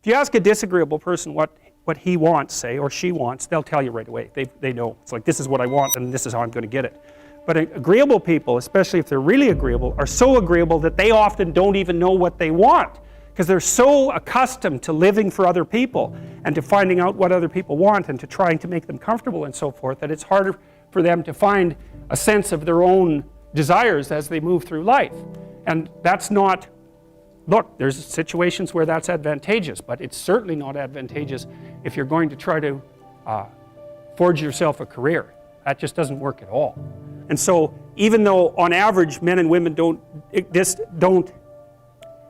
If you ask a disagreeable person what he wants, say, or she wants, they'll tell you right away. They know. It's like, this is what I want and this is how I'm going to get it. But agreeable people, especially if they're really agreeable, are so agreeable that they often don't even know what they want, because they're so accustomed to living for other people and to finding out what other people want and to trying to make them comfortable and so forth, that it's harder for them to find a sense of their own desires as they move through life. And that's not, look, there's situations where that's advantageous, but it's certainly not advantageous if you're going to try to forge yourself a career. That just doesn't work at all. And so even though on average men and women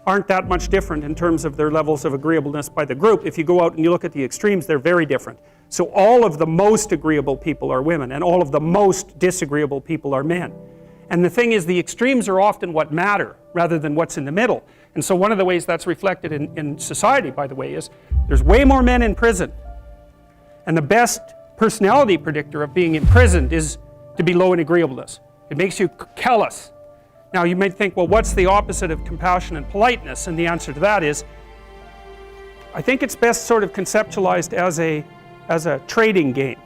aren't that much different in terms of their levels of agreeableness by the group, if you go out and you look at the extremes, they're very different. So all of the most agreeable people are women, and all of the most disagreeable people are men. And the thing is, the extremes are often what matter rather than what's in the middle. And so one of the ways that's reflected in society, by the way, is there's way more men in prison. And the best personality predictor of being imprisoned is to be low in agreeableness. It makes you callous. Now you might think, well, what's the opposite of compassion and politeness? And the answer to that is, I think it's best sort of conceptualized as a trading game.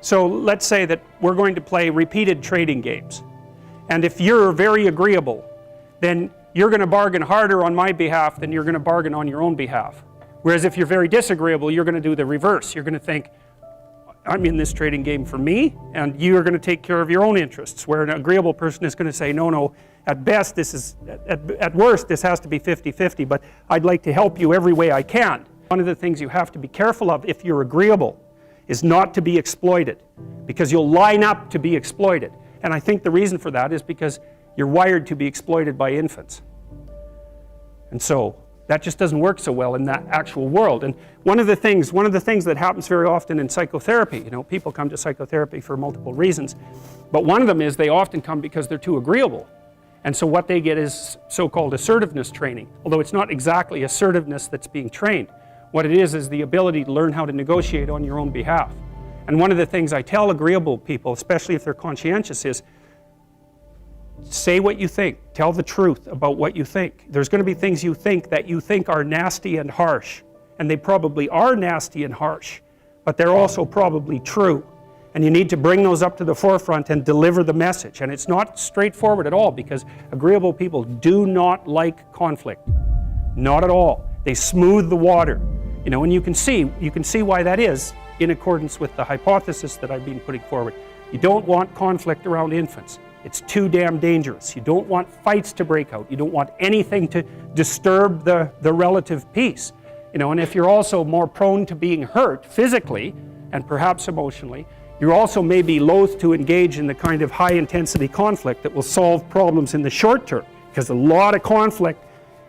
So let's say that we're going to play repeated trading games. And if you're very agreeable, then you're going to bargain harder on my behalf than you're going to bargain on your own behalf. Whereas if you're very disagreeable, you're going to do the reverse. You're going to think, I'm in this trading game for me, and you're going to take care of your own interests. Where an agreeable person is going to say, no, at best this is, at worst this has to be 50-50, but I'd like to help you every way I can. One of the things you have to be careful of if you're agreeable is not to be exploited, because you'll line up to be exploited. And I think the reason for that is because you're wired to be exploited by infants. And so that just doesn't work so well in that actual world. And one of the things that happens very often in psychotherapy, people come to psychotherapy for multiple reasons, but one of them is they often come because they're too agreeable. And so what they get is so-called assertiveness training, although it's not exactly assertiveness that's being trained. What it is the ability to learn how to negotiate on your own behalf. And one of the things I tell agreeable people, especially if they're conscientious, is say what you think. Tell the truth about what you think. There's going to be things you think that you think are nasty and harsh, and they probably are nasty and harsh, but they're also probably true. And you need to bring those up to the forefront and deliver the message. And it's not straightforward at all, because agreeable people do not like conflict. Not at all. They smooth the water. And you can see why that is in accordance with the hypothesis that I've been putting forward. You don't want conflict around infants. It's too damn dangerous. You don't want fights to break out. You don't want anything to disturb the relative peace. And if you're also more prone to being hurt physically and perhaps emotionally, you're also maybe loath to engage in the kind of high-intensity conflict that will solve problems in the short term, because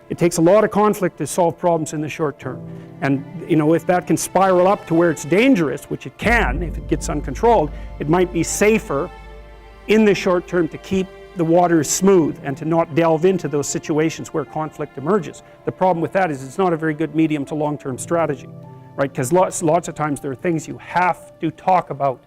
it takes a lot of conflict to solve problems in the short term. And if that can spiral up to where it's dangerous, which it can if it gets uncontrolled, it might be safer in the short term to keep the waters smooth and to not delve into those situations where conflict emerges. The problem with that is it's not a very good medium to long-term strategy, right? Because lots of times there are things you have to talk about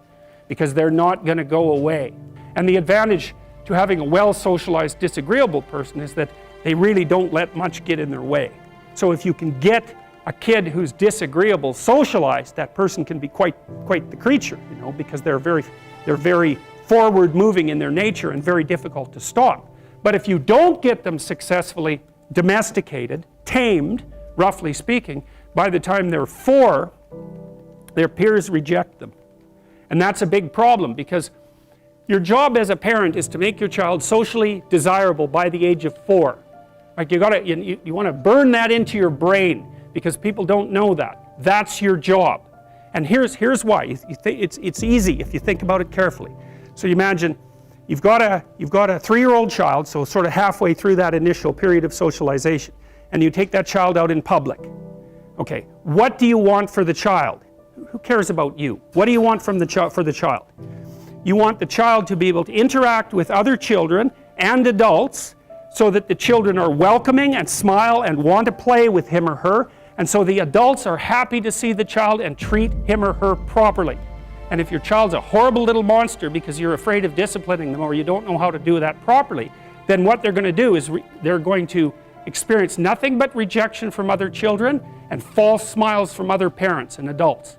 because they're not going to go away. And the advantage to having a well-socialized disagreeable person is that they really don't let much get in their way. So if you can get a kid who's disagreeable socialized, that person can be quite the creature, because they're very forward-moving in their nature and very difficult to stop. But if you don't get them successfully domesticated, tamed, roughly speaking, by the time they're 4, their peers reject them. And that's a big problem, because your job as a parent is to make your child socially desirable by the age of 4. Like you want to burn that into your brain, because people don't know that. That's your job. And here's why. It's easy if you think about it carefully. So you imagine you've got a 3-year-old child, so sort of halfway through that initial period of socialization, and you take that child out in public. Okay, what do you want for the child? Who cares about you? What do you want for the child? You want the child to be able to interact with other children and adults so that the children are welcoming and smile and want to play with him or her, and so the adults are happy to see the child and treat him or her properly. And if your child's a horrible little monster because you're afraid of disciplining them or you don't know how to do that properly, then what they're going to do is they're going to experience nothing but rejection from other children, and false smiles from other parents and adults.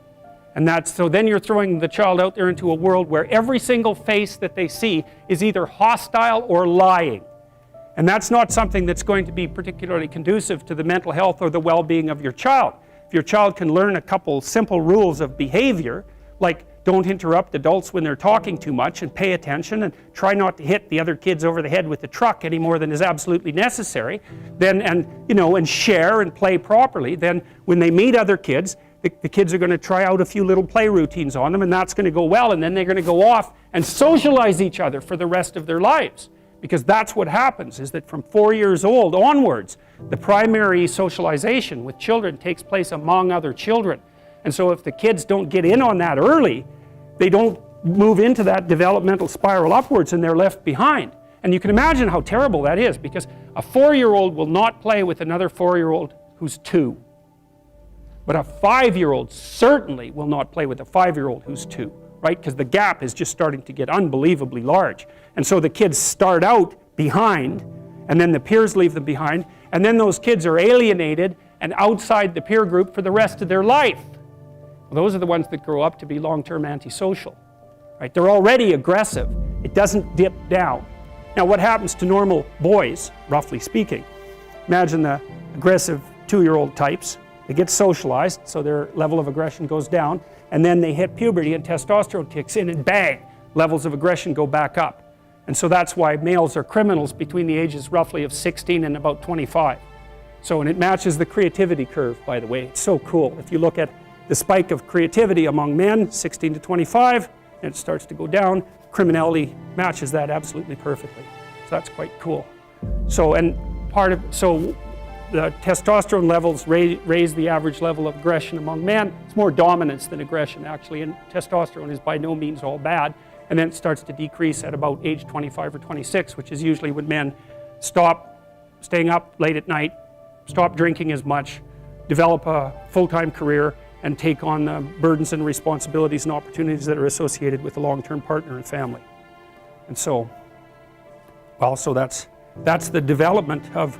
And so then you're throwing the child out there into a world where every single face that they see is either hostile or lying. And that's not something that's going to be particularly conducive to the mental health or the well-being of your child. If your child can learn a couple simple rules of behavior, like don't interrupt adults when they're talking too much, and pay attention, and try not to hit the other kids over the head with the truck any more than is absolutely necessary, then, and share and play properly, then when they meet other kids, the kids are going to try out a few little play routines on them, and that's going to go well, and then they're going to go off and socialize each other for the rest of their lives. Because that's what happens, is that from 4 years old onwards, the primary socialization with children takes place among other children. And so if the kids don't get in on that early, they don't move into that developmental spiral upwards, and they're left behind. And you can imagine how terrible that is, because a 4-year-old will not play with another 4-year-old who's 2. But a 5-year-old certainly will not play with a 5-year-old who's 2, right? Because the gap is just starting to get unbelievably large. And so the kids start out behind, and then the peers leave them behind, and then those kids are alienated and outside the peer group for the rest of their life. Well, those are the ones that grow up to be long-term antisocial, right? They're already aggressive. It doesn't dip down. Now, what happens to normal boys, roughly speaking? Imagine the aggressive 2-year-old types. They get socialized, so their level of aggression goes down, and then they hit puberty and testosterone kicks in, and bang, levels of aggression go back up. And so that's why males are criminals between the ages roughly of 16 and about 25. So, and it matches the creativity curve, by the way. It's so cool. If you look at the spike of creativity among men, 16 to 25, and it starts to go down, criminality matches that absolutely perfectly. So that's quite cool. So, and so the testosterone levels raise the average level of aggression among men. It's more dominance than aggression, actually, and testosterone is by no means all bad. And then it starts to decrease at about age 25 or 26, which is usually when men stop staying up late at night, stop drinking as much, develop a full-time career, and take on the burdens and responsibilities and opportunities that are associated with a long-term partner and family. And so, well, so that's the development of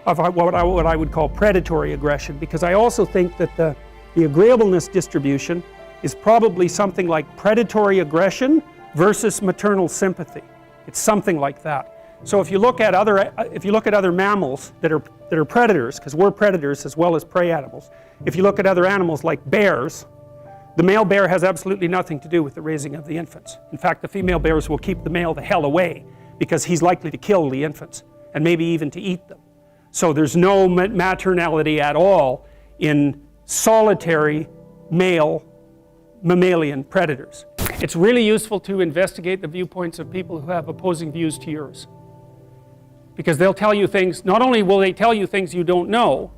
what I would call predatory aggression, because I also think that the agreeableness distribution is probably something like predatory aggression versus maternal sympathy. It's something like that. So if you look at other mammals that are predators, because we're predators as well as prey animals, if you look at other animals like bears, the male bear has absolutely nothing to do with the raising of the infants. In fact, the female bears will keep the male the hell away, because he's likely to kill the infants and maybe even to eat them. So there's no maternality at all in solitary male mammalian predators. It's really useful to investigate the viewpoints of people who have opposing views to yours, because they'll tell you things. Not only will they tell you things you don't know,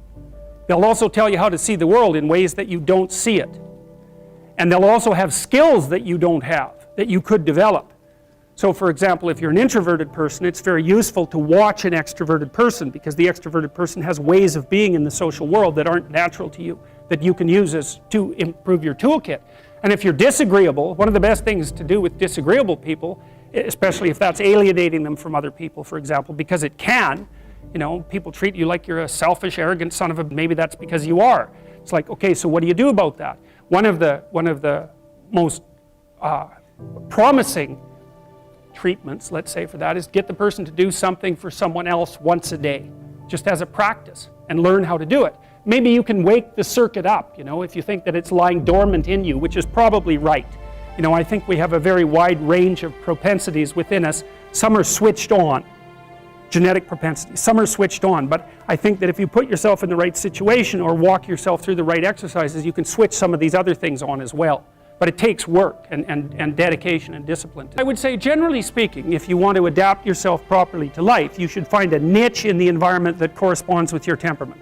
they'll also tell you how to see the world in ways that you don't see it. And they'll also have skills that you don't have, that you could develop. So for example, if you're an introverted person, it's very useful to watch an extroverted person, because the extroverted person has ways of being in the social world that aren't natural to you, that you can use to improve your toolkit. And if you're disagreeable, one of the best things to do with disagreeable people, especially if that's alienating them from other people, for example, because it can, people treat you like you're a selfish, arrogant son of a, maybe that's because you are. It's like, okay, so what do you do about that? One of the most promising treatments, let's say, for that is get the person to do something for someone else once a day, just as a practice, and learn how to do it. Maybe you can wake the circuit up, if you think that it's lying dormant in you, which is probably right. I think we have a very wide range of propensities within us. Some are switched on, genetic propensities. Some are switched on, but I think that if you put yourself in the right situation or walk yourself through the right exercises, you can switch some of these other things on as well. But it takes work and dedication and discipline. I would say, generally speaking, if you want to adapt yourself properly to life, you should find a niche in the environment that corresponds with your temperament.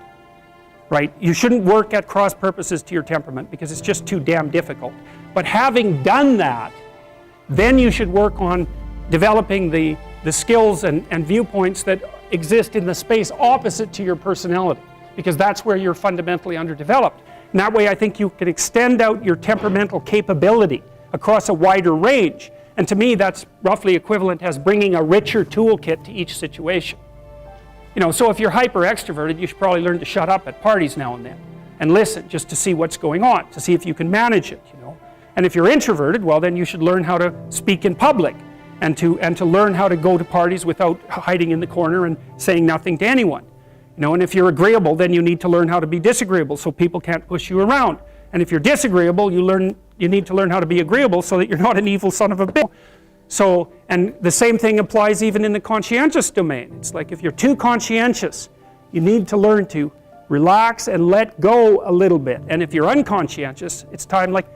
Right? You shouldn't work at cross purposes to your temperament, because it's just too damn difficult. But having done that, then you should work on developing the skills and viewpoints that exist in the space opposite to your personality, because that's where you're fundamentally underdeveloped. And that way I think you can extend out your temperamental capability across a wider range. And to me, that's roughly equivalent as bringing a richer toolkit to each situation. You know, so if you're hyper extroverted, you should probably learn to shut up at parties now and then and listen just to see what's going on, to see if you can manage it, you know. And if you're introverted, well, then you should learn how to speak in public and to learn how to go to parties without hiding in the corner and saying nothing to anyone. You know, and if you're agreeable, then you need to learn how to be disagreeable so people can't push you around. And if you're disagreeable, you need to learn how to be agreeable so that you're not an evil son of a bitch. So, and the same thing applies even in the conscientious domain. It's like if you're too conscientious, you need to learn to relax and let go a little bit. And if you're unconscientious, it's time like,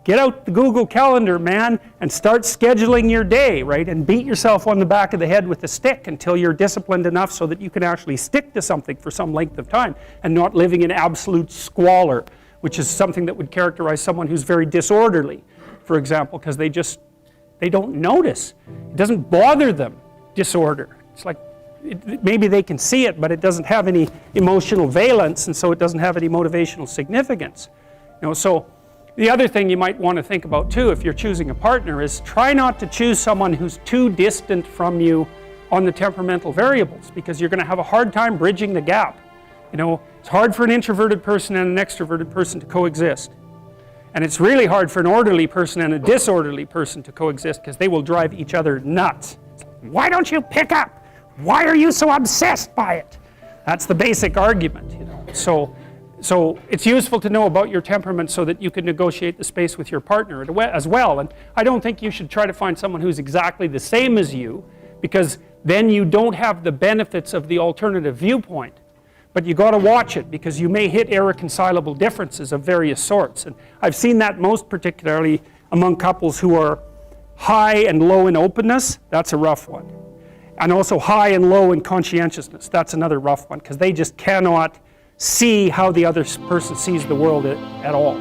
get out the Google Calendar, man, and start scheduling your day, right? And beat yourself on the back of the head with a stick until you're disciplined enough so that you can actually stick to something for some length of time and not living in absolute squalor, which is something that would characterize someone who's very disorderly, for example, because they don't notice. It doesn't bother them, disorder. It's like, maybe they can see it, but it doesn't have any emotional valence, and so it doesn't have any motivational significance. You know, so the other thing you might want to think about too, if you're choosing a partner, is try not to choose someone who's too distant from you on the temperamental variables, because you're going to have a hard time bridging the gap. You know, it's hard for an introverted person and an extroverted person to coexist. And it's really hard for an orderly person and a disorderly person to coexist, because they will drive each other nuts. Why don't you pick up? Why are you so obsessed by it? That's the basic argument, you know. So it's useful to know about your temperament so that you can negotiate the space with your partner as well. And I don't think you should try to find someone who's exactly the same as you, because then you don't have the benefits of the alternative viewpoint. But you got to watch it, because you may hit irreconcilable differences of various sorts. And I've seen that most particularly among couples who are high and low in openness. That's a rough one. And also high and low in conscientiousness. That's another rough one, because they just cannot see how the other person sees the world at all.